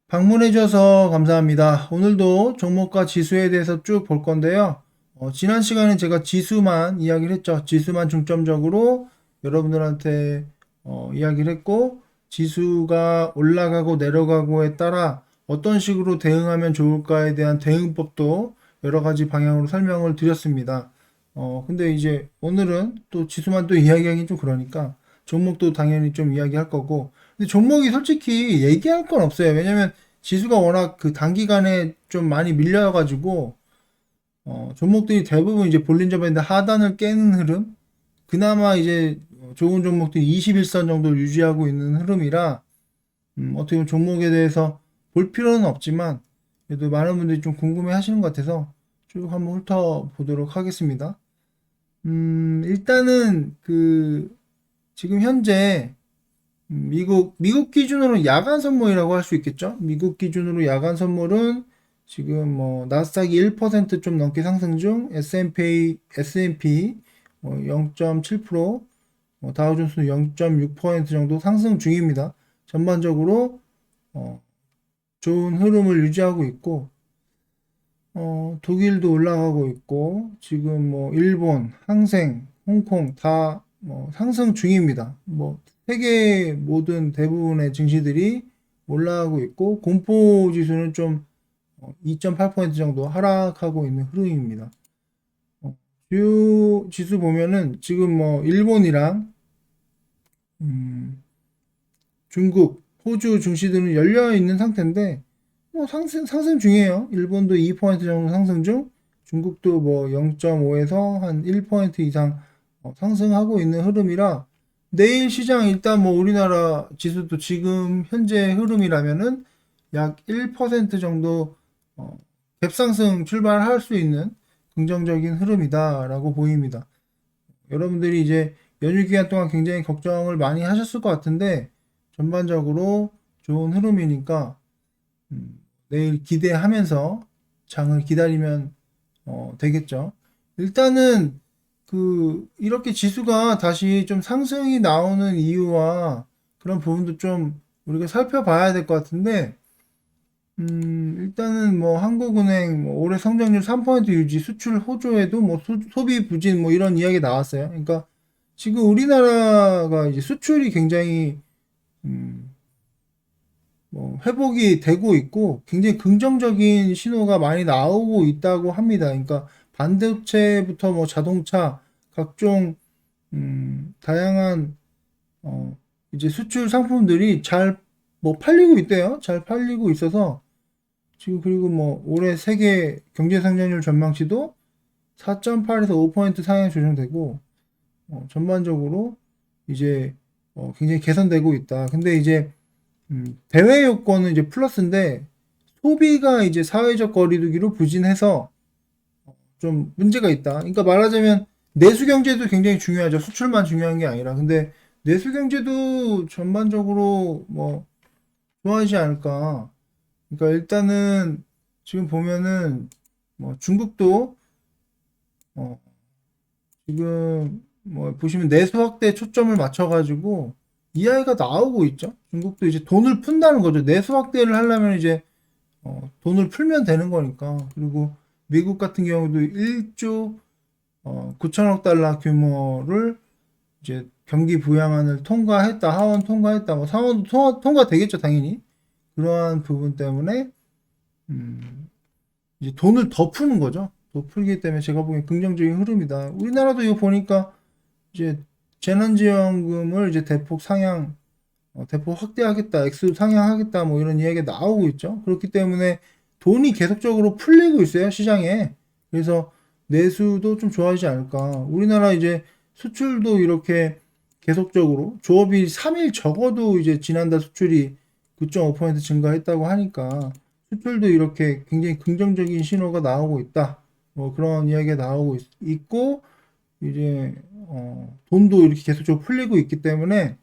방문해 주셔서 감사합니다. 오늘도 종목과 지수에 대해서 쭉 볼 건데요. 지난 시간에 제가 지수만 이야기를 했죠. 지수만 중점적으로 여러분들한테 이야기를 했고, 지수가 올라가고 내려가고에 따라 어떤 식으로 대응하면 좋을까에 대한 대응법도 여러 가지 방향으로 설명을 드렸습니다. 근데 이제 오늘은 또 지수만 또 이야기하기 좀 그러니까 종목도 당연히 좀 이야기할 거고, 근데 종목이 솔직히 얘기할 건 없어요. 왜냐면 지수가 워낙 그 단기간에 좀 많이 밀려가지고 종목들이 대부분 이제 볼린저 밴드 하단을 깨는 흐름, 그나마 이제 좋은 종목들이 21선 정도를 유지하고 있는 흐름이라 어떻게 보면 종목에 대해서 볼 필요는 없지만 그래도 많은 분들이 좀 궁금해 하시는 것 같아서 쭉 한번 훑어보도록 하겠습니다. 일단은 그 지금 현재 미국 기준으로 야간 선물이라고 할 수 있겠죠? 미국 기준으로 야간 선물은 지금 뭐 나스닥이 1%좀 넘게 상승 중, S&P 뭐 0.7%, 다우존스는 0.6% 정도 상승 중입니다. 전반적으로 어, 좋은 흐름을 유지하고 있고, 독일도 올라가고 있고, 지금 뭐 일본, 항생, 홍콩 다 뭐 상승 중입니다. 뭐 세계 모든 대부분의 증시들이 올라가고 있고, 공포 지수는 좀 2.8% 정도 하락하고 있는 흐름입니다. 주요 지수 보면은 지금 뭐 일본이랑 중국, 호주 증시들은 열려 있는 상태인데 뭐 상승 중이에요. 일본도 2% 정도 상승 중, 중국도 뭐 0.5에서 한 1% 이상 상승하고 있는 흐름이라 내일 시장 일단 뭐 우리나라 지수도 지금 현재 흐름이라면은 약 1% 정도 어, 갭상승 출발할 수 있는 긍정적인 흐름이다라고 보입니다. 여러분들이 이제 연휴 기간 동안 굉장히 걱정을 많이 하셨을 것 같은데 전반적으로 좋은 흐름이니까 내일 기대하면서 장을 기다리면 되겠죠. 일단은 그 이렇게 지수가 다시 좀 상승이 나오는 이유와 그런 부분도 좀 우리가 살펴봐야 될 것 같은데, 일단은 뭐 한국은행 뭐 올해 성장률 3% 유지, 수출 호조에도 뭐 소비 부진 뭐 이런 이야기 나왔어요. 그러니까 지금 우리나라가 이제 수출이 굉장히 음, 뭐 회복이 되고 있고 굉장히 긍정적인 신호가 많이 나오고 있다고 합니다. 그러니까 반도체부터 뭐 자동차 각종 다양한 이제 수출 상품들이 잘 뭐 팔리고 있대요. 잘 팔리고 있어서 지금, 그리고 뭐 올해 세계 경제 성장률 전망치도 4.8에서 5% 상향 조정되고 전반적으로 이제 굉장히 개선되고 있다. 근데 이제 대외 요건은 이제 플러스인데 소비가 이제 사회적 거리두기로 부진해서 좀 문제가 있다. 그러니까 말하자면 내수 경제도 굉장히 중요하죠. 수출만 중요한 게 아니라. 근데 내수 경제도 전반적으로 뭐 좋아하지 않을까. 그러니까 일단은 지금 보면은 뭐 중국도 어 지금 뭐 보시면 내수 확대에 초점을 맞춰가지고 이하이가 나오고 있죠. 중국도 이제 돈을 푼다는 거죠. 내수 확대를 하려면 이제 돈을 풀면 되는 거니까. 그리고 미국 같은 경우도 1조 9천억 달러 규모를 이제 경기 부양안을 통과했다, 하원 통과했다, 뭐 상원 통과되겠죠, 당연히. 그러한 부분 때문에 이제 돈을 더 푸는 거죠. 더 풀기 때문에 제가 보기엔 긍정적인 흐름이다. 우리나라도 이거 보니까 이제 재난지원금을 이제 대폭 상향, 대폭 확대하겠다, 액수 상향하겠다, 뭐 이런 이야기가 나오고 있죠. 그렇기 때문에 돈이 계속적으로 풀리고 있어요, 시장에. 그래서 내수도 좀 좋아지지 않을까. 우리나라 이제 수출도 이렇게 계속적으로 조업이 3일 적어도 이제 지난달 수출이 9.5% 증가했다고 하니까 수출도 이렇게 굉장히 긍정적인 신호가 나오고 있다. 뭐 그런 이야기가 나오고 있고 이제 돈도 이렇게 계속적으로 풀리고 있기 때문에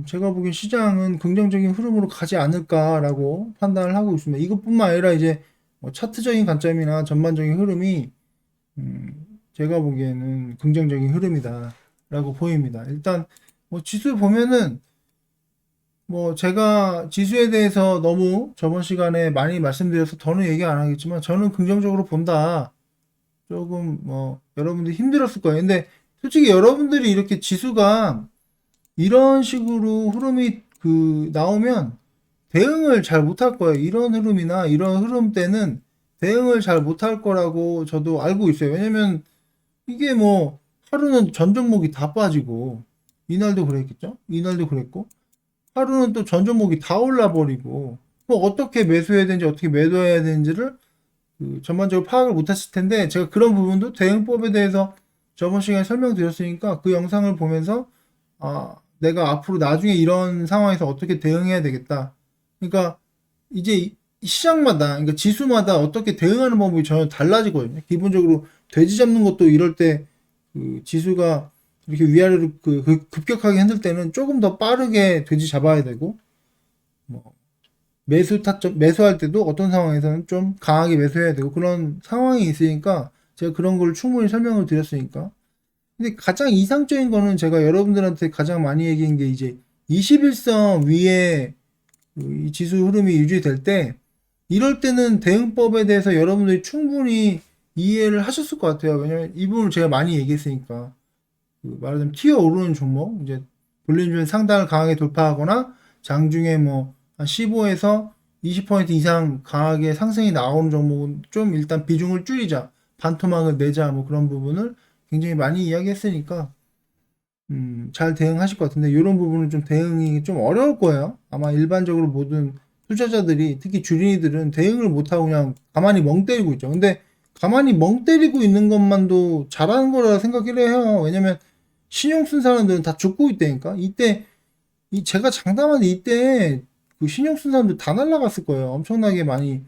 제가 보기엔 시장은 긍정적인 흐름으로 가지 않을까라고 판단을 하고 있습니다. 이것뿐만 아니라 이제 뭐 차트적인 관점이나 전반적인 흐름이 제가 보기에는 긍정적인 흐름이다라고 보입니다. 일단 뭐 지수 보면은 뭐 제가 지수에 대해서 너무 저번 시간에 많이 말씀드려서 더는 얘기 안 하겠지만 저는 긍정적으로 본다. 조금 뭐 여러분들이 힘들었을 거예요. 근데 솔직히 여러분들이 이렇게 지수가 이런 식으로 흐름이 나오면 대응을 잘 못할 거예요. 이런 흐름이나 이런 흐름 때는 대응을 잘 못할 거라고 저도 알고 있어요. 왜냐면 이게 뭐 하루는 전 종목이 다 빠지고 이날도 그랬겠죠? 이날도 그랬고 하루는 또 전 종목이 다 올라버리고 뭐 어떻게 매수해야 되는지 어떻게 매도해야 되는지를 전반적으로 파악을 못하실 텐데 제가 그런 부분도 대응법에 대해서 저번 시간에 설명드렸으니까 그 영상을 보면서 내가 앞으로 나중에 이런 상황에서 어떻게 대응해야 되겠다. 그러니까 이제 시장마다, 그러니까 지수마다 어떻게 대응하는 방법이 전혀 달라지거든요. 기본적으로 돼지 잡는 것도 이럴 때 지수가 이렇게 위아래로 급격하게 흔들 때는 조금 더 빠르게 돼지 잡아야 되고, 뭐 매수할 때도 어떤 상황에서는 좀 강하게 매수해야 되고 그런 상황이 있으니까 제가 그런 걸 충분히 설명을 드렸으니까. 근데 가장 이상적인 거는 제가 여러분들한테 가장 많이 얘기한 게 이제 21선 위에 이 지수 흐름이 유지될 때 이럴 때는 대응법에 대해서 여러분들이 충분히 이해를 하셨을 것 같아요. 왜냐면 이 부분을 제가 많이 얘기했으니까. 말하자면 튀어 오르는 종목, 이제 볼륨 중 상단을 강하게 돌파하거나 장중에 뭐 한 15에서 20% 이상 강하게 상승이 나오는 종목은 좀 일단 비중을 줄이자, 반토막을 내자, 뭐 그런 부분을 굉장히 많이 이야기했으니까 잘 대응하실 것 같은데 이런 부분은 좀 대응이 좀 어려울 거예요. 아마 일반적으로 모든 투자자들이 특히 주린이들은 대응을 못하고 그냥 가만히 멍 때리고 있죠. 근데 가만히 멍 때리고 있는 것만도 잘하는 거라 생각을 해요. 왜냐면 신용 쓴 사람들은 다 죽고 있다니까. 이때 제가 장담하는 이때 신용 쓴 사람들 다 날라갔을 거예요. 엄청나게 많이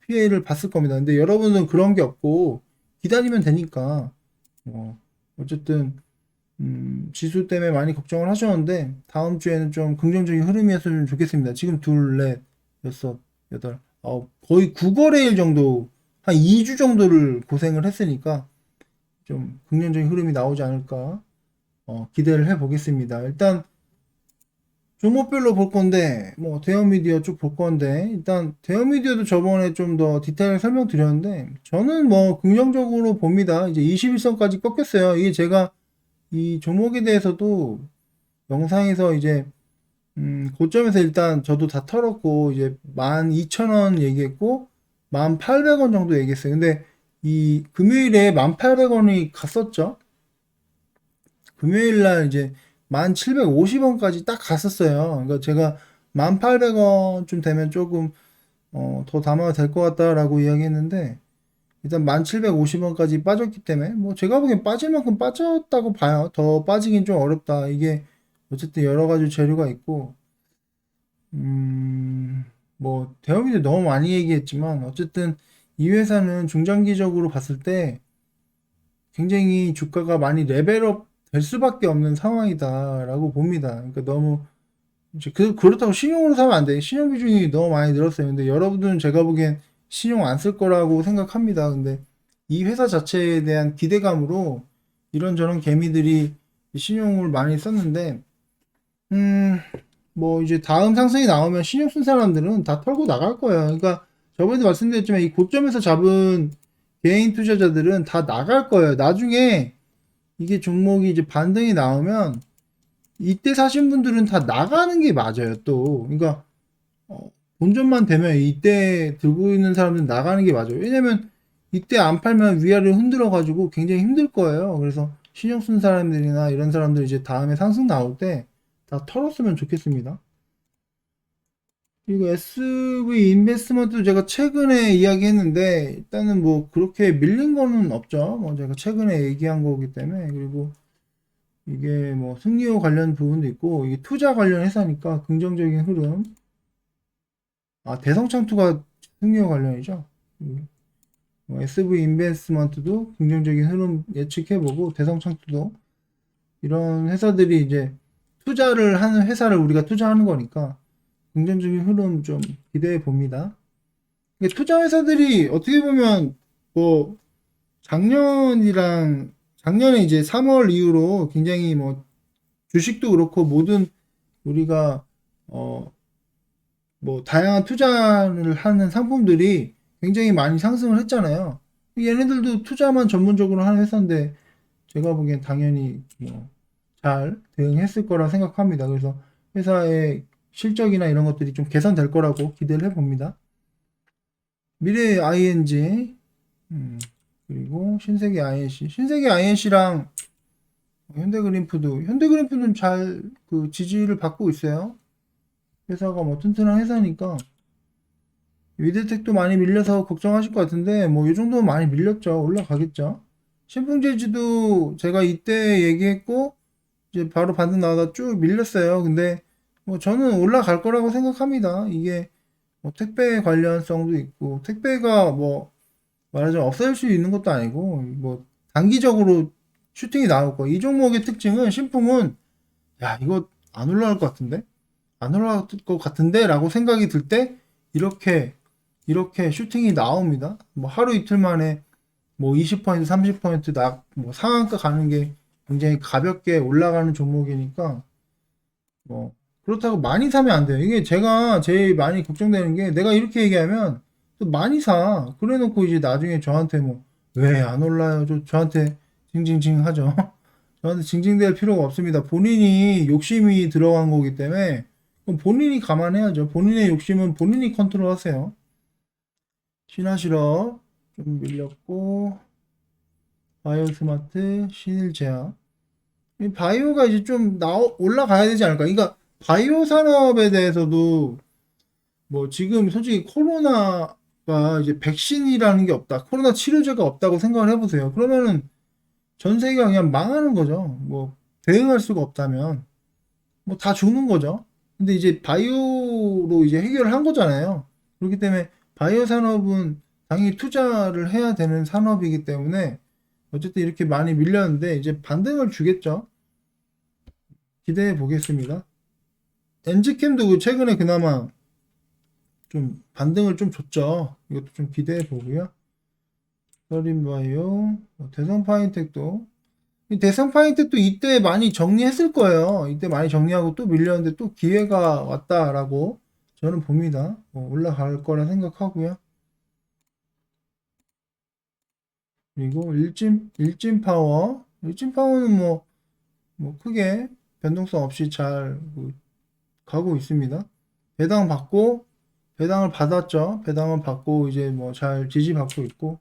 피해를 봤을 겁니다. 근데 여러분은 그런 게 없고 기다리면 되니까 어쨌든 지수 때문에 많이 걱정을 하셨는데 다음 주에는 좀 긍정적인 흐름이었으면 좋겠습니다. 지금 둘, 넷, 여섯, 여덟, 아홉 거의 9거래일 정도 한 2주 정도를 고생을 했으니까 좀 긍정적인 흐름이 나오지 않을까 기대를 해보겠습니다. 일단 종목별로 볼 건데 뭐 대형 미디어 쭉 볼 건데 일단 대형 미디어도 저번에 좀 더 디테일하게 설명드렸는데 저는 뭐 긍정적으로 봅니다. 이제 21선까지 꺾였어요. 이게 제가 이 종목에 대해서도 영상에서 이제 고점에서 일단 저도 다 털었고 이제 12,000원 얘기했고 1,800원 정도 얘기했어요. 근데 이 금요일에 1,800원이 갔었죠. 금요일 날 이제 1,750원까지 딱 갔었어요. 그러니까 제가 1,800원쯤 되면 조금 더 담아도 될 것 같다라고 이야기했는데 일단 1,750원까지 빠졌기 때문에 뭐 제가 보기엔 빠질 만큼 빠졌다고 봐요. 더 빠지긴 좀 어렵다. 이게 어쨌든 여러 가지 재료가 있고 뭐 대형이도 너무 많이 얘기했지만 어쨌든 이 회사는 중장기적으로 봤을 때 굉장히 주가가 많이 레벨업 될 수밖에 없는 상황이다라고 봅니다. 그러니까 너무 이제 그렇다고 신용으로 사면 안 돼. 신용 비중이 너무 많이 늘었어요. 근데 여러분들은 제가 보기엔 신용 안 쓸 거라고 생각합니다. 근데 이 회사 자체에 대한 기대감으로 이런저런 개미들이 신용을 많이 썼는데, 뭐 이제 다음 상승이 나오면 신용 쓴 사람들은 다 털고 나갈 거예요. 그러니까 저번에도 말씀드렸지만 이 고점에서 잡은 개인 투자자들은 다 나갈 거예요. 나중에 이게 종목이 이제 반등이 나오면 이때 사신 분들은 다 나가는 게 맞아요, 또. 그러니까, 본전만 되면 이때 들고 있는 사람들은 나가는 게 맞아요. 왜냐면 이때 안 팔면 위아래로 흔들어가지고 굉장히 힘들 거예요. 그래서 신용 쓴 사람들이나 이런 사람들 이제 다음에 상승 나올 때 다 털었으면 좋겠습니다. 그리고 SV 인베스트먼트 제가 최근에 이야기했는데 일단은 뭐 그렇게 밀린 거는 없죠. 뭐 제가 최근에 얘기한 거기 때문에 그리고 이게 뭐 승리호 관련 부분도 있고 이게 투자 관련 회사니까 긍정적인 흐름. 대성창투가 승리호 관련이죠. SV 인베스트먼트도 긍정적인 흐름 예측해보고 대성창투도 이런 회사들이 이제 투자를 하는 회사를 우리가 투자하는 거니까 긍정적인 흐름 좀 기대해 봅니다. 투자 회사들이 어떻게 보면 뭐 작년에 이제 3월 이후로 굉장히 뭐 주식도 그렇고 모든 우리가 어, 뭐 다양한 투자를 하는 상품들이 굉장히 많이 상승을 했잖아요. 얘네들도 투자만 전문적으로 하는 회사인데 제가 보기엔 당연히 뭐 잘 대응했을 거라 생각합니다. 그래서 회사의 실적이나 이런 것들이 좀 개선될 거라고 기대를 해봅니다. 미래의 ING, 그리고 신세계 INC, 신세계 INC랑 현대그린푸드는 잘 그 지지를 받고 있어요. 회사가 뭐 튼튼한 회사니까. 위대텍도 많이 밀려서 걱정하실 것 같은데 뭐 이 정도면 많이 밀렸죠. 올라가겠죠. 신풍제지도 제가 이때 얘기했고 이제 바로 반등 나와서 쭉 밀렸어요. 근데 뭐 저는 올라갈 거라고 생각합니다. 이게 뭐 택배 관련성도 있고 택배가 뭐 말하자면 없어질 수 있는 것도 아니고 뭐 단기적으로 슈팅이 나올 거. 이 종목의 특징은 신풍은 야 이거 안 올라갈 것 같은데 안 올라갈 것 같은데라고 생각이 들 때 이렇게 슈팅이 나옵니다. 뭐 하루 이틀 만에 뭐 20%, 30% 뭐 상한가 가는 게 굉장히 가볍게 올라가는 종목이니까 뭐 그렇다고 많이 사면 안 돼요. 이게 제가 제일 많이 걱정되는 게 내가 이렇게 얘기하면 또 많이 사. 그래 놓고 이제 나중에 저한테 뭐 왜 안 올라요? 저한테 징징징 하죠. 저한테 징징댈 필요가 없습니다. 본인이 욕심이 들어간 거기 때문에 그럼 본인이 감안해야죠. 본인의 욕심은 본인이 컨트롤하세요. 신화실업 좀 밀렸고 바이오스마트 신일제약 이 바이오가 이제 좀 올라가야 되지 않을까? 그러니까 바이오 산업에 대해서도 뭐 지금 솔직히 코로나가 이제 백신이라는 게 없다. 코로나 치료제가 없다고 생각을 해보세요. 그러면은 전 세계가 그냥 망하는 거죠. 뭐 대응할 수가 없다면 뭐 다 죽는 거죠. 근데 이제 바이오로 이제 해결을 한 거잖아요. 그렇기 때문에 바이오 산업은 당연히 투자를 해야 되는 산업이기 때문에 어쨌든 이렇게 많이 밀렸는데 이제 반등을 주겠죠. 기대해 보겠습니다. 엔지캠도 최근에 그나마 좀 반등을 좀 줬죠. 이것도 좀 기대해 보고요. 서린바이오, 대성파인텍도 대성파인텍도 이때 많이 정리했을 거예요. 이때 많이 정리하고 또 밀렸는데 또 기회가 왔다라고 저는 봅니다. 올라갈 거라 생각하고요. 그리고 일진파워는 뭐 크게 변동성 없이 잘 가고 있습니다. 배당 받고 배당을 받았죠. 배당을 받고 이제 뭐 잘 지지받고 있고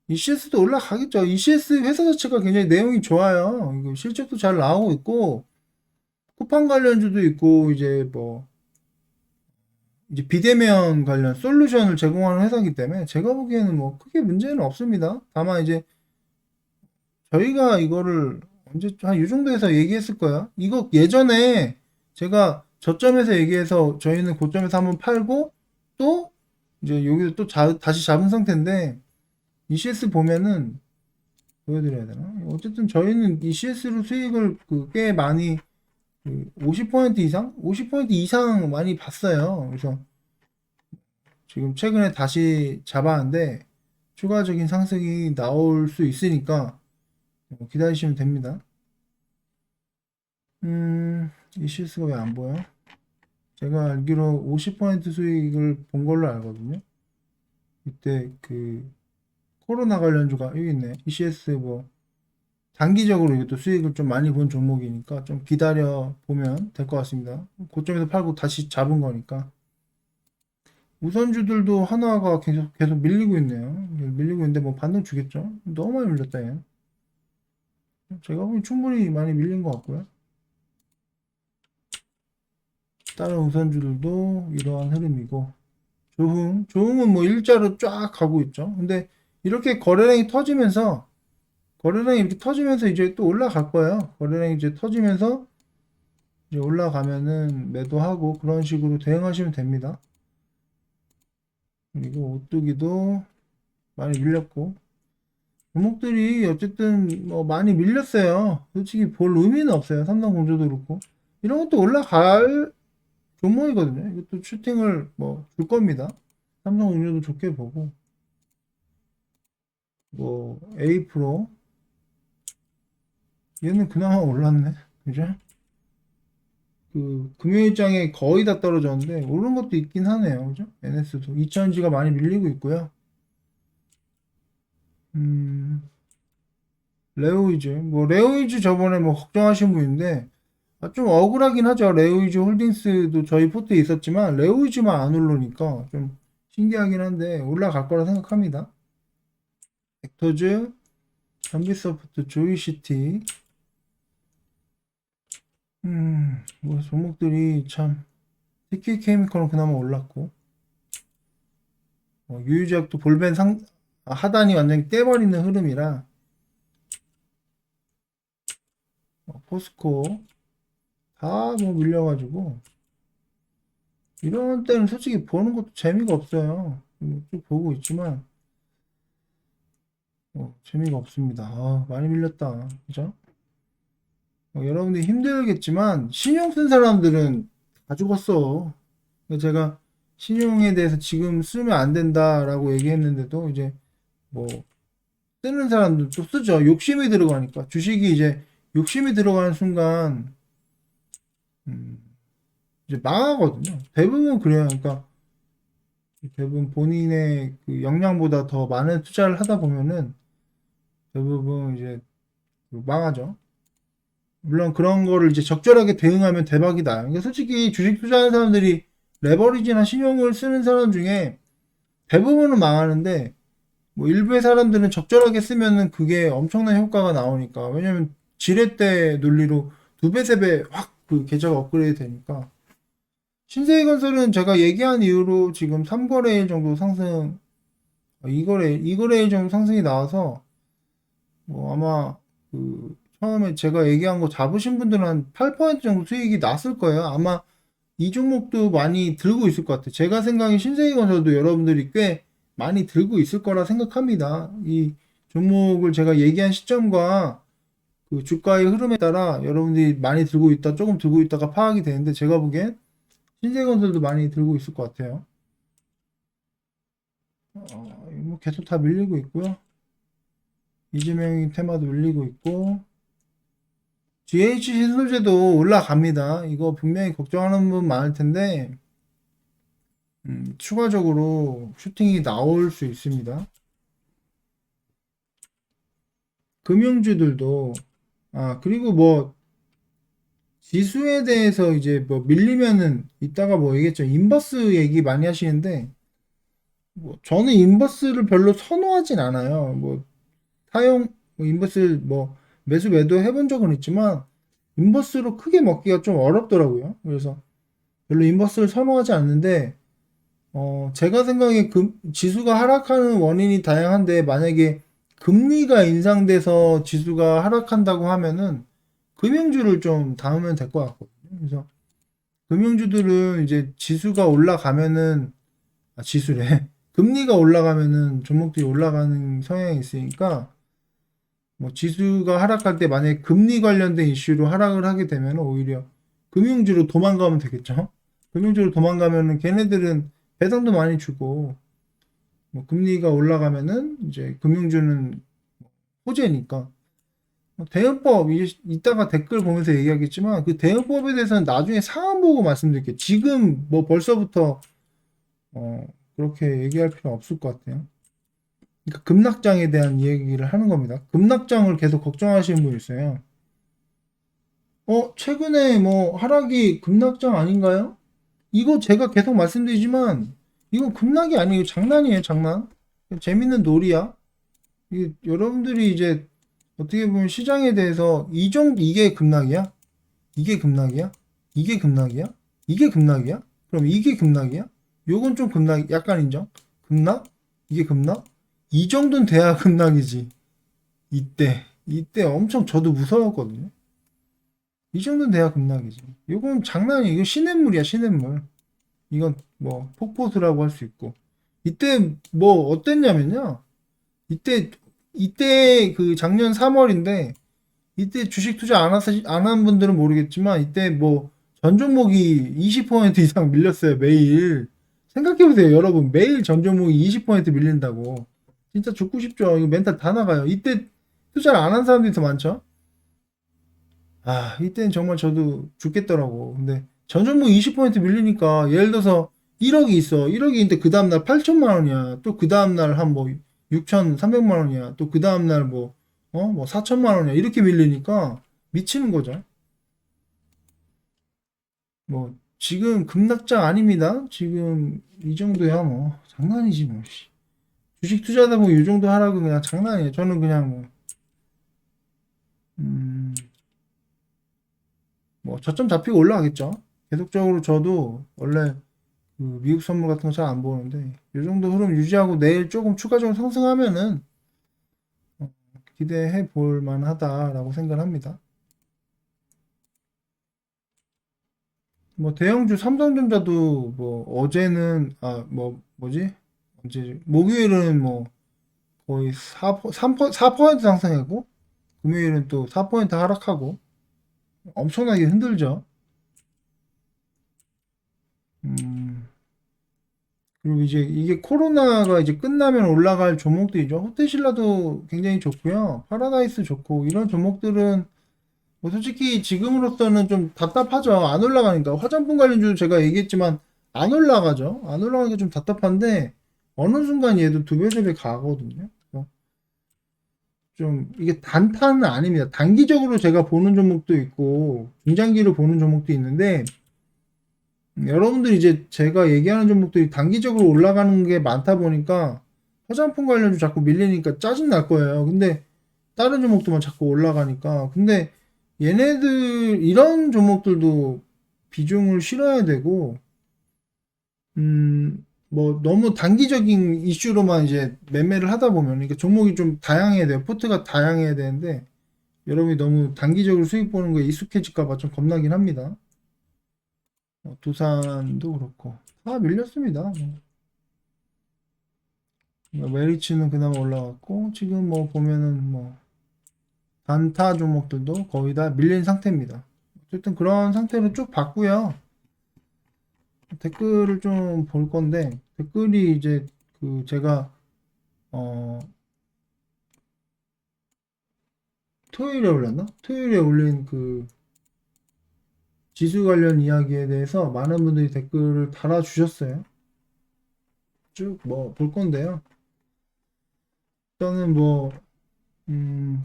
ECS도 올라가겠죠. ECS 회사 자체가 굉장히 내용이 좋아요. 이거 실적도 잘 나오고 있고 쿠팡 관련주도 있고 이제 비대면 관련 솔루션을 제공하는 회사이기 때문에 제가 보기에는 뭐 크게 문제는 없습니다. 다만 이제 저희가 이거를 언제 한 이 정도에서 얘기했을 거야. 이거 예전에 제가 저점에서 얘기해서 저희는 고점에서 한번 팔고 또 이제 여기서 또 다시 잡은 상태인데 ECS 보면은 보여드려야 되나? 어쨌든 저희는 ECS로 수익을 꽤 많이 50% 이상? 50% 이상 많이 봤어요. 그래서 지금 최근에 다시 잡았는데 추가적인 상승이 나올 수 있으니까 기다리시면 됩니다. ECS가 왜 안 보여? 제가 알기로 50% 수익을 본 걸로 알거든요. 이때 코로나 관련주가 여기 있네. ECS 뭐 단기적으로 이것도 수익을 좀 많이 본 종목이니까 좀 기다려 보면 될 것 같습니다. 고점에서 팔고 다시 잡은 거니까. 우선주들도 하나가 계속 밀리고 있네요. 밀리고 있는데 뭐 반등 주겠죠? 너무 많이 밀렸다 얘. 제가 보기 충분히 많이 밀린 것 같고요. 다른 우선주들도 이러한 흐름이고 조흥은 뭐 일자로 쫙 가고 있죠. 근데 이렇게 거래량이 이렇게 터지면서 이제 또 올라갈 거예요. 거래량이 이제 터지면서 이제 올라가면은 매도하고 그런 식으로 대응하시면 됩니다. 그리고 오뚜기도 많이 밀렸고 종목들이 어쨌든 뭐 많이 밀렸어요. 솔직히 볼 의미는 없어요. 삼성공조도 그렇고 이런 것도 올라갈 종목이거든요. 이것도 슈팅을 뭐 줄 겁니다. 삼성공조도 좋게 보고 뭐 A프로 얘는 그나마 올랐네. 그죠? 그 금요일장에 거의 다 떨어졌는데 오른 것도 있긴 하네요. 그죠? NS도 2000지가 많이 밀리고 있고요. 음, 레오이즈 뭐 레오이즈 저번에 뭐 걱정하신 분인데 좀 억울하긴 하죠. 레오이즈 홀딩스도 저희 포트에 있었지만 레오이즈만 안 오르니까 좀 신기하긴 한데 올라갈 거라 생각합니다. 벡터즈, 전비소프트, 조이시티 뭐 종목들이 참 TK 케미컬은 그나마 올랐고 유유제약도 볼벤 하단이 완전히 떼버리는 흐름이라 포스코 다 뭐 밀려가지고 이런 때는 솔직히 보는 것도 재미가 없어요. 쭉 보고 있지만 재미가 없습니다. 많이 밀렸다. 그죠? 여러분들이 힘들겠지만 신용 쓴 사람들은 다 죽었어. 제가 신용에 대해서 지금 쓰면 안 된다라고 얘기했는데도 이제 뭐 쓰는 사람들도 쓰죠. 욕심이 들어가니까 주식이 이제 욕심이 들어가는 순간 음, 이제 망하거든요. 대부분 그래요. 그러니까 대부분 본인의 그 역량보다 더 많은 투자를 하다 보면은 대부분 이제 망하죠. 물론 그런 거를 이제 적절하게 대응하면 대박이다. 그러니까 솔직히 주식 투자하는 사람들이 레버리지나 신용을 쓰는 사람 중에 대부분은 망하는데 뭐 일부의 사람들은 적절하게 쓰면은 그게 엄청난 효과가 나오니까. 왜냐면 지렛대 논리로 두 배, 세 배 확 그 계좌가 업그레이드 되니까. 신세계건설은 제가 얘기한 이후로 지금 3거래일 정도 상승, 2거래일 정도 상승이 나와서 뭐 아마 그 처음에 제가 얘기한 거 잡으신 분들은 한 8% 정도 수익이 났을 거예요. 아마 이 종목도 많이 들고 있을 것 같아요. 제가 생각에 신세계건설도 여러분들이 꽤 많이 들고 있을 거라 생각합니다. 이 종목을 제가 얘기한 시점과 그 주가의 흐름에 따라 여러분들이 많이 들고 있다, 조금 들고 있다가 파악이 되는데 제가 보기엔 신세계건설도 많이 들고 있을 것 같아요. 뭐 계속 다 밀리고 있고요. 이재명이 테마도 밀리고 있고 GH 신소재도 올라갑니다. 이거 분명히 걱정하는 분 많을 텐데 추가적으로 슈팅이 나올 수 있습니다. 금융주들도 그리고 뭐 지수에 대해서 이제 뭐 밀리면은 이따가 뭐 얘기했죠. 인버스 얘기 많이 하시는데 뭐 저는 인버스를 별로 선호하진 않아요. 뭐 사용 인버스 뭐 매수 매도 해본 적은 있지만 인버스로 크게 먹기가 좀 어렵더라고요. 그래서 별로 인버스를 선호하지 않는데 제가 생각에 지수가 하락하는 원인이 다양한데 만약에 금리가 인상돼서 지수가 하락한다고 하면은 금융주를 좀 담으면 될 것 같거든요. 그래서 금융주들은 이제 지수가 올라가면은 지수래. 금리가 올라가면은 종목들이 올라가는 성향이 있으니까 뭐 지수가 하락할 때 만약에 금리 관련된 이슈로 하락을 하게 되면 오히려 금융주로 도망가면 되겠죠. 금융주로 도망가면은 걔네들은 배당도 많이 주고 뭐 금리가 올라가면은 이제 금융주는 호재니까 대응법 이제 이따가 댓글 보면서 얘기하겠지만 그 대응법에 대해서는 나중에 상황 보고 말씀드릴게요. 지금 뭐 벌써부터 그렇게 얘기할 필요 없을 것 같아요. 그러니까 급락장에 대한 얘기를 하는 겁니다. 급락장을 계속 걱정하시는 분 있어요. 최근에 뭐 하락이 급락장 아닌가요? 이거 제가 계속 말씀드리지만 이거 급락이 아니에요. 장난이에요, 장난. 재밌는 놀이야. 이게 여러분들이 이제 어떻게 보면 시장에 대해서 이게 급락이야? 이게 급락이야? 이게 급락이야? 이게 급락이야? 그럼 이게 급락이야? 요건 좀 급락, 약간 인정? 급락? 이게 급락? 이 정도는 돼야 급락이지. 이때 엄청 저도 무서웠거든요. 이 정도는 돼야 급락이지. 요건 장난이야. 이거 시냇물이야, 시냇물. 이건 뭐 폭포수라고 할 수 있고. 이때 뭐 어땠냐면요. 이때 그 작년 3월인데 이때 주식 투자 안 한 분들은 모르겠지만 이때 뭐 전 종목이 20% 이상 밀렸어요. 매일. 생각해보세요. 여러분 매일 전 종목이 20% 밀린다고. 진짜 죽고 싶죠. 이거 멘탈 다 나가요. 이때 투자를 안 한 사람들이 더 많죠. 이때는 정말 저도 죽겠더라고. 근데 전 종목 20% 밀리니까 예를 들어서 1억이 있어. 1억이 있는데 그 다음날 8천만 원이야. 또 그 다음날 한 뭐 6,300만 원이야. 또 그 다음날 뭐 4천만 원이야. 이렇게 밀리니까 미치는 거죠. 뭐 지금 급락장 아닙니다. 지금 이 정도야 뭐 장난이지 뭐. 씨. 주식 투자하다 보면 이 정도 하라고 그냥 장난이에요. 저는 그냥 음, 뭐 저점 잡히고 올라가겠죠. 계속적으로 저도 원래 그 미국 선물 같은 거 잘 안 보는데 이 정도 흐름 유지하고 내일 조금 추가적으로 상승하면은 어, 기대해 볼 만하다라고 생각합니다. 뭐 대형주 삼성전자도 뭐 어제는 뭐지? 언제 목요일은 뭐 거의 4% 상승하고 금요일은 또 4% 하락하고 엄청나게 흔들죠. 음, 그리고 이제 이게 코로나가 이제 끝나면 올라갈 종목들이죠. 호텔신라도 굉장히 좋고요. 파라다이스 좋고 이런 종목들은 뭐 솔직히 지금으로서는 좀 답답하죠. 안 올라가니까. 화장품 관련주 제가 얘기했지만 안 올라가죠. 안 올라가니까 좀 답답한데 어느 순간 얘도 두 배, 세 배 가거든요. 그래서 좀 이게 단타는 아닙니다. 단기적으로 제가 보는 종목도 있고 중장기로 보는 종목도 있는데 여러분들이 이제 제가 얘기하는 종목들이 단기적으로 올라가는 게 많다 보니까 화장품 관련주 자꾸 밀리니까 짜증 날 거예요. 근데 다른 종목들만 자꾸 올라가니까. 근데 얘네들 이런 종목들도 비중을 실어야 되고 뭐 너무 단기적인 이슈로만 이제 매매를 하다 보면 그러니까 종목이 좀 다양해야 돼요. 포트가 다양해야 되는데 여러분이 너무 단기적으로 수익 보는 거에 익숙해질까 봐 좀 겁나긴 합니다. 두산도 그렇고 다 밀렸습니다. 메리츠는 그나마 올라갔고 지금 뭐 보면은 뭐 단타 종목들도 거의 다 밀린 상태입니다. 어쨌든 그런 상태로 쭉 봤고요. 댓글을 좀 볼 건데 댓글이 이제 그 제가 어 토요일에 올렸나? 토요일에 올린 그 지수 관련 이야기에 대해서 많은 분들이 댓글을 달아주셨어요. 쭉 뭐 볼 건데요. 저는 뭐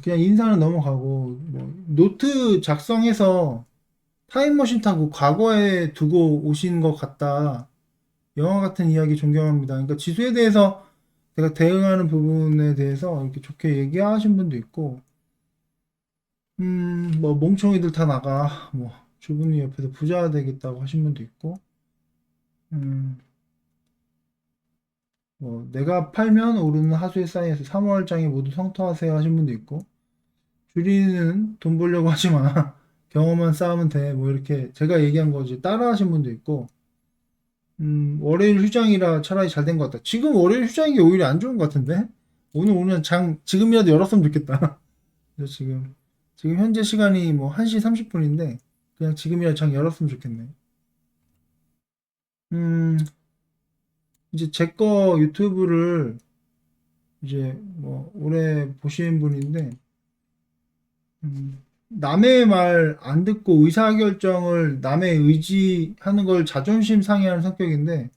그냥 인사는 넘어가고 뭐 노트 작성해서 타임머신 타고 과거에 두고 오신 것 같다. 영화 같은 이야기 존경합니다. 그러니까 지수에 대해서 제가 대응하는 부분에 대해서 이렇게 좋게 얘기하신 분도 있고, 뭐 멍청이들 다 나가, 뭐 주부님 옆에서 부자 되겠다고 하신 분도 있고, 음, 뭐 내가 팔면 오르는 하수의 사이에서 3월장에 모두 성토하세요 하신 분도 있고, 주리는 돈 벌려고 하지 마. 경험만 쌓으면 돼. 뭐 이렇게 제가 얘기한 거지 따라 하신 분도 있고, 월요일 휴장이라 차라리 잘 된 것 같다. 지금 월요일 휴장인 게 오히려 안 좋은 것 같은데? 오늘 지금이라도 열었으면 좋겠다. 그래서 지금 현재 시간이 뭐 1시 30분인데, 그냥 지금이라도 장 열었으면 좋겠네. 음, 이제 제 거 유튜브를 이제 뭐 오래 보신 분인데, 남의 말 안 듣고 의사결정을 남의 의지하는 걸 자존심 상해하는 성격인데,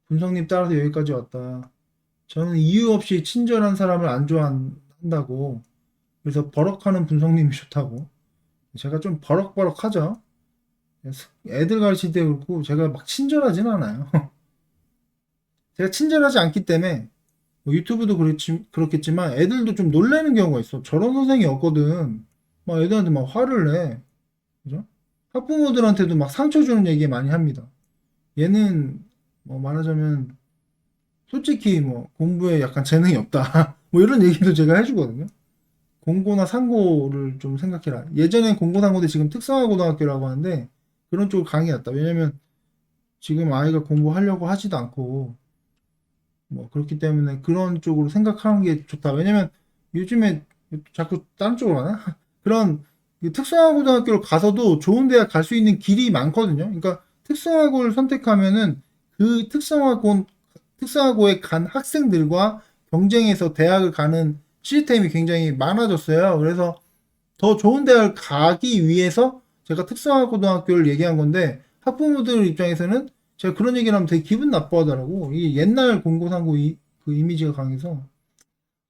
분석님 따라서 여기까지 왔다. 저는 이유 없이 친절한 사람을 안 좋아한다고. 그래서 버럭하는 분석님이 좋다고. 제가 좀 버럭버럭하죠. 애들 가르칠 때 그렇고 제가 막 친절하진 않아요. 제가 친절하지 않기 때문에 뭐 유튜브도 그렇겠지만 애들도 좀 놀라는 경우가 있어. 저런 선생이 없거든. 막 애들한테 막 화를 내. 그죠? 학부모들한테도 막 상처 주는 얘기 많이 합니다. 얘는 뭐 말하자면 솔직히 뭐 공부에 약간 재능이 없다. 뭐 이런 얘기도 제가 해주거든요. 공고나 상고를 좀 생각해라. 예전엔 공고상고인데 지금 특성화고등학교라고 하는데 그런 쪽을 강의했다. 왜냐면 지금 아이가 공부하려고 하지도 않고 뭐 그렇기 때문에 그런 쪽으로 생각하는 게 좋다. 왜냐면 요즘에 자꾸 다른 쪽으로 가나? 그런 특성화고등학교를 가서도 좋은 대학 갈 수 있는 길이 많거든요. 그러니까 특성화고를 선택하면은 그 특성화고에 간 학생들과 경쟁해서 대학을 가는 시스템이 굉장히 많아졌어요. 그래서 더 좋은 대학을 가기 위해서 제가 특성화고등학교를 얘기한 건데 학부모들 입장에서는 제가 그런 얘기를 하면 되게 기분 나빠하더라고. 이게 옛날 공고상고 그 이미지가 강해서.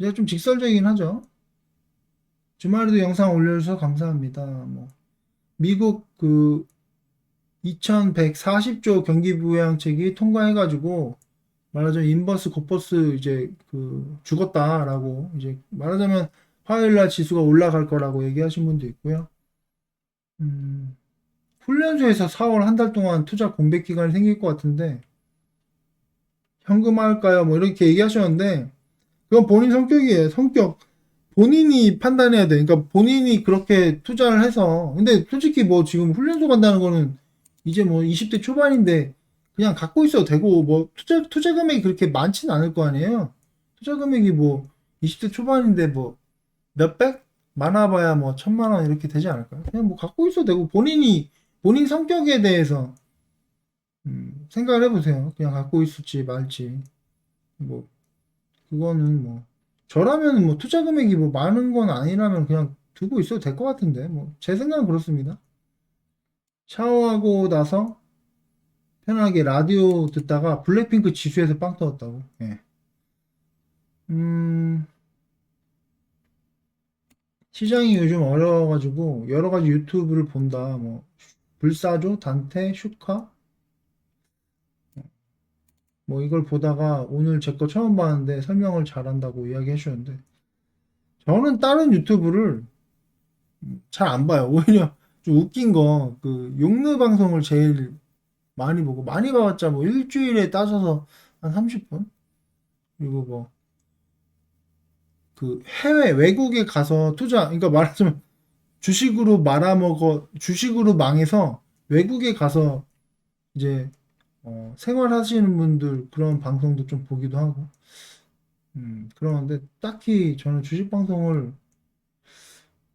제가 좀 직설적이긴 하죠. 주말에도 영상 올려주셔서 감사합니다. 뭐, 미국 그 2140조 경기부양책이 통과해가지고 말하자면 인버스 곧버스 이제 그 죽었다라고 이제 말하자면 화요일날 지수가 올라갈 거라고 얘기하신 분도 있고요. 음, 훈련소에서 4월 한 달 동안 투자 공백 기간이 생길 것 같은데 현금화할까요? 뭐 이렇게 얘기하셨는데 그건 본인 성격이에요. 성격. 본인이 판단해야 돼. 그러니까 본인이 그렇게 투자를 해서 근데 솔직히 뭐 지금 훈련소 간다는 거는 이제 뭐 20대 초반인데 그냥 갖고 있어도 되고 뭐 투자 금액이 그렇게 많지는 않을 거 아니에요. 투자 금액이 뭐 20대 초반인데 뭐 몇백? 많아봐야 뭐 1,000만 원 이렇게 되지 않을까요? 그냥 뭐 갖고 있어도 되고 본인 성격에 대해서 생각을 해보세요. 그냥 갖고 있을지 말지. 뭐 그거는 뭐 저라면 뭐 투자 금액이 뭐 많은 건 아니라면 그냥 두고 있어도 될 것 같은데 뭐 제 생각은 그렇습니다. 샤워하고 나서 편하게 라디오 듣다가 블랙핑크 지수에서 빵 터졌다고. 예. 음, 시장이 요즘 어려워가지고 여러 가지 유튜브를 본다. 뭐 불사조, 단테, 슈카 뭐 이걸 보다가 오늘 제 거 처음 봤는데 설명을 잘한다고 이야기 해주셨는데 저는 다른 유튜브를 잘 안 봐요. 오히려 좀 웃긴 거 그 용르 방송을 제일 많이 보고 많이 봐봤자 뭐 일주일에 따져서 한 30분 그리고 뭐 그 해외 외국에 가서 투자 그러니까 말하자면 주식으로 망해서 외국에 가서 이제 생활하시는 분들 그런 방송도 좀 보기도 하고 그러는데 딱히 저는 주식 방송을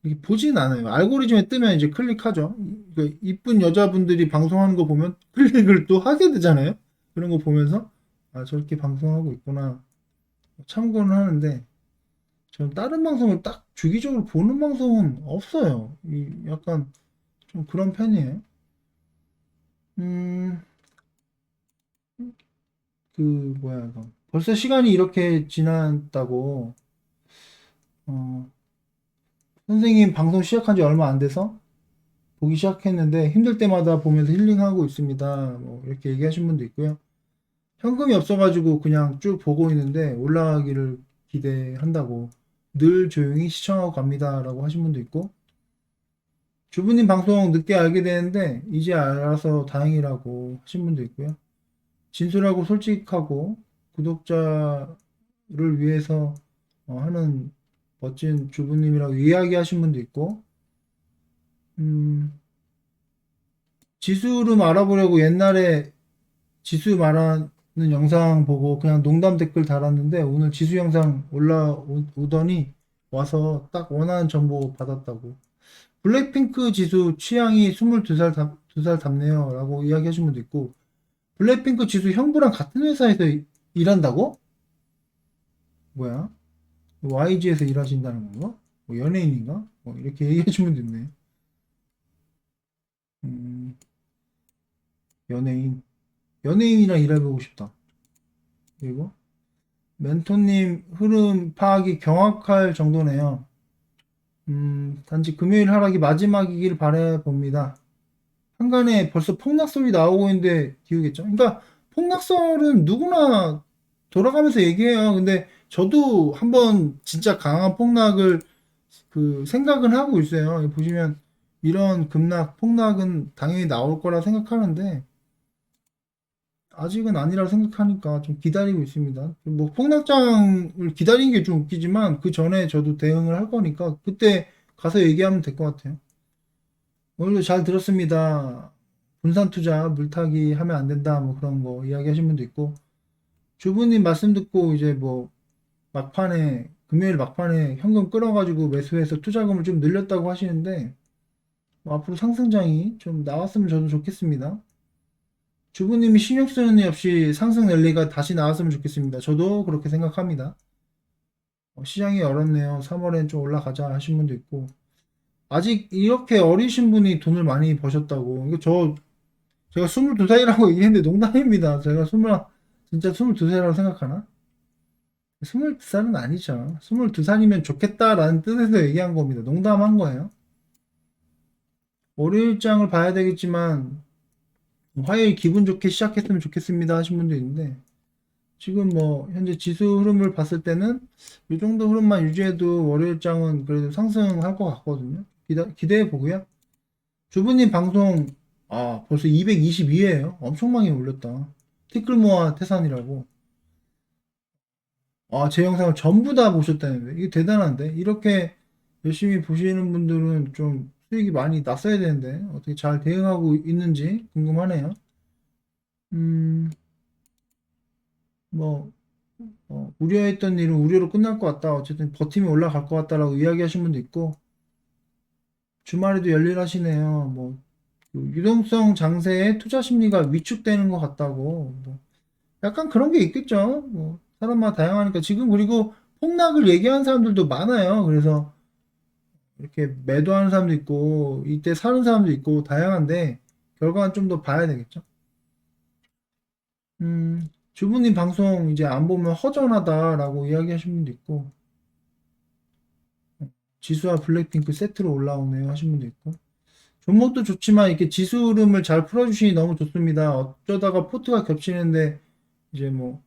이렇게 보진 않아요. 알고리즘에 뜨면 이제 클릭하죠. 그 이쁜 여자분들이 방송하는 거 보면 클릭을 또 하게 되잖아요. 그런 거 보면서 아 저렇게 방송하고 있구나 참고는 하는데 저는 다른 방송을 딱 주기적으로 보는 방송은 없어요. 약간 좀 그런 편이에요. 음, 그 뭐야 이거 벌써 시간이 이렇게 지났다고 어, 선생님 방송 시작한 지 얼마 안 돼서 보기 시작했는데 힘들 때마다 보면서 힐링하고 있습니다. 뭐 이렇게 얘기하신 분도 있고요. 현금이 없어가지고 그냥 쭉 보고 있는데 올라가기를 기대한다고 늘 조용히 시청하고 갑니다라고 하신 분도 있고 주부님 방송 늦게 알게 되는데 이제 알아서 다행이라고 하신 분도 있고요. 진솔하고 솔직하고 구독자를 위해서 하는 멋진 주부님이라고 이야기하신 분도 있고 음, 지수를 알아보려고 옛날에 지수 말하는 영상 보고 그냥 농담 댓글 달았는데 오늘 지수 영상 올라오더니 와서 딱 원하는 정보 받았다고. 블랙핑크 지수 취향이 22살 2살 답네요. 라고 이야기하신 분도 있고 블랙핑크 지수 형부랑 같은 회사에서 일한다고? 뭐야? YG에서 일하신다는 건가? 뭐 연예인인가? 뭐 이렇게 얘기하신 분도 있네. 음, 연예인. 연예인이랑 일해보고 싶다. 그리고 멘토님 흐름 파악이 경악할 정도네요. 단지 금요일 하락이 마지막이길 바라봅니다. 한간에 벌써 폭락설이 나오고 있는데 기우겠죠? 그러니까 폭락설은 누구나 돌아가면서 얘기해요. 근데 저도 한번 진짜 강한 폭락을 그 생각은 하고 있어요. 보시면 이런 급락, 폭락은 당연히 나올 거라 생각하는데 아직은 아니라고 생각하니까 좀 기다리고 있습니다. 뭐 폭락장을 기다리는 게 좀 웃기지만 그 전에 저도 대응을 할 거니까 그때 가서 얘기하면 될 것 같아요. 오늘도 잘 들었습니다. 분산 투자, 물타기 하면 안 된다, 뭐 그런 거 이야기하신 분도 있고 주부님 말씀 듣고 이제 뭐 막판에 금요일 막판에 현금 끌어가지고 매수해서 투자금을 좀 늘렸다고 하시는데 뭐 앞으로 상승장이 좀 나왔으면 저도 좋겠습니다. 주부님이 신경 쓰는 일 없이 상승 랠리가 다시 나왔으면 좋겠습니다. 저도 그렇게 생각합니다. 시장이 어렵네요. 3월엔 좀 올라가자 하신 분도 있고 아직 이렇게 어리신 분이 돈을 많이 버셨다고. 이거 제가 22살이라고 얘기했는데 농담입니다. 제가 진짜 22살이라고 생각하나? 22살은 아니죠. 22살이면 좋겠다라는 뜻에서 얘기한 겁니다. 농담한 거예요. 월요일장을 봐야 되겠지만 화요일 기분 좋게 시작했으면 좋겠습니다 하신 분도 있는데 지금 뭐 현재 지수 흐름을 봤을 때는 이 정도 흐름만 유지해도 월요일장은 그래도 상승할 것 같거든요. 기대해 보고요. 주부님 방송 벌써 222회예요. 엄청 많이 올렸다. 티끌모아 태산이라고. 제 영상을 전부 다 보셨다는데 이게 대단한데 이렇게 열심히 보시는 분들은 좀 수익이 많이 났어야 되는데 어떻게 잘 대응하고 있는지 궁금하네요. 음, 뭐 우려했던 일은 우려로 끝날 것 같다. 어쨌든 버티면 올라갈 것 같다라고 이야기하신 분도 있고 주말에도 열일하시네요. 그 유동성 장세에 투자 심리가 위축되는 것 같다고. 약간 그런 게 있겠죠. 사람마다 다양하니까 지금 그리고 폭락을 얘기하는 사람들도 많아요. 그래서 이렇게 매도하는 사람도 있고 이때 사는 사람도 있고 다양한데 결과는 좀 더 봐야 되겠죠. 주부님 방송 이제 안 보면 허전하다라고 이야기하신 분도 있고 지수와 블랙핑크 세트로 올라오네요 하신 분도 있고 종목도 좋지만 이렇게 지수 흐름을 잘 풀어주시니 너무 좋습니다. 어쩌다가 포트가 겹치는데 이제 뭐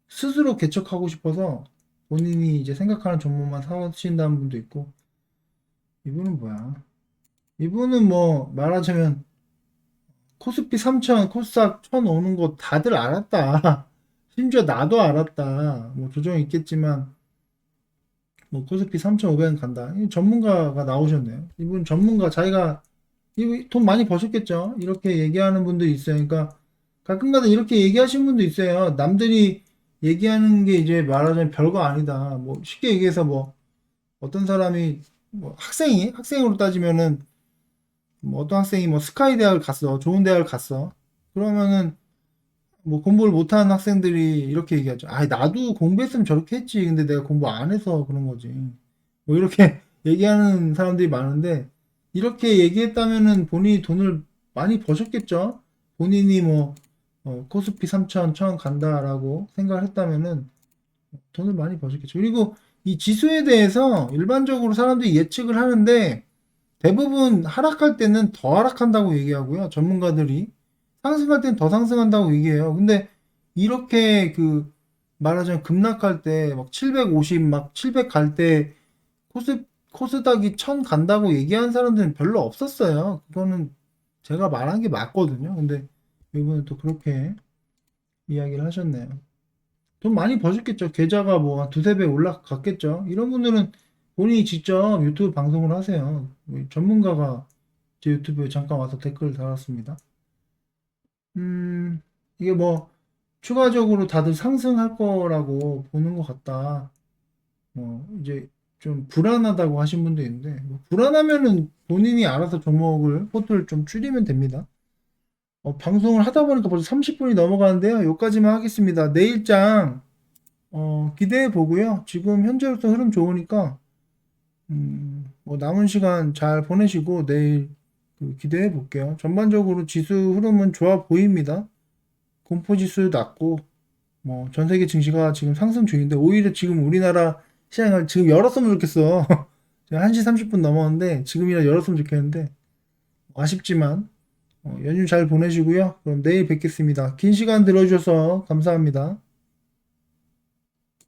스스로 개척하고 싶어서 본인이 이제 생각하는 종목만 사신다는 분도 있고 이분은 뭐야? 이분은 뭐 말하자면 코스피 3000, 코스닥 1000 오는 거 다들 알았다. 심지어 나도 알았다. 뭐 조정이 있겠지만 뭐 코스피 3,500원 간다. 이 전문가가 나오셨네요. 이분 전문가 자기가 돈 많이 버셨겠죠. 이렇게 얘기하는 분도 있어요. 그러니까 가끔가다 이렇게 얘기하시는 분도 있어요. 남들이 얘기하는 게 이제 말하자면 별거 아니다. 뭐 쉽게 얘기해서 뭐 어떤 사람이 뭐 학생으로 따지면은 뭐 어떤 학생이 뭐 스카이 대학을 갔어. 좋은 대학을 갔어. 그러면은 뭐 공부를 못하는 학생들이 이렇게 얘기하죠. 나도 공부했으면 저렇게 했지. 근데 내가 공부 안 해서 그런 거지. 뭐 이렇게 얘기하는 사람들이 많은데 이렇게 얘기했다면은 본인이 돈을 많이 버셨겠죠. 본인이 뭐 코스피 3천, 1000 간다라고 생각을 했다면은 돈을 많이 버셨겠죠. 그리고 이 지수에 대해서 일반적으로 사람들이 예측을 하는데 대부분 하락할 때는 더 하락한다고 얘기하고요. 전문가들이 상승할 때는 더 상승한다고 얘기해요. 근데 이렇게 말하자면 급락할 때 막 750, 막 700 갈 때 코스닥이 1000 간다고 얘기한 사람들은 별로 없었어요. 그거는 제가 말한 게 맞거든요. 근데 이분은 또 그렇게 이야기를 하셨네요. 돈 많이 버셨겠죠. 계좌가 뭐 한 두세 배 올라갔겠죠. 이런 분들은 본인이 직접 유튜브 방송을 하세요. 전문가가 제 유튜브에 잠깐 와서 댓글을 달았습니다. 이게 뭐 추가적으로 다들 상승할 거라고 보는 것 같다. 이제 좀 불안하다고 하신 분도 있는데 불안하면은 본인이 알아서 종목을 포트를 좀 줄이면 됩니다. 방송을 하다 보니까 벌써 30분이 넘어가는데요. 여기까지만 하겠습니다. 내일장 기대해 보고요. 지금 현재로서 흐름 좋으니까 뭐 남은 시간 잘 보내시고 내일 기대해 볼게요. 전반적으로 지수 흐름은 좋아 보입니다. 공포지수 낮고 뭐 전 세계 증시가 지금 상승 중인데 오히려 지금 우리나라 시장을 지금 열었으면 좋겠어. 지금 1시 30분 넘었는데 지금이라 열었으면 좋겠는데 아쉽지만 연휴 잘 보내시고요. 그럼 내일 뵙겠습니다. 긴 시간 들어주셔서 감사합니다.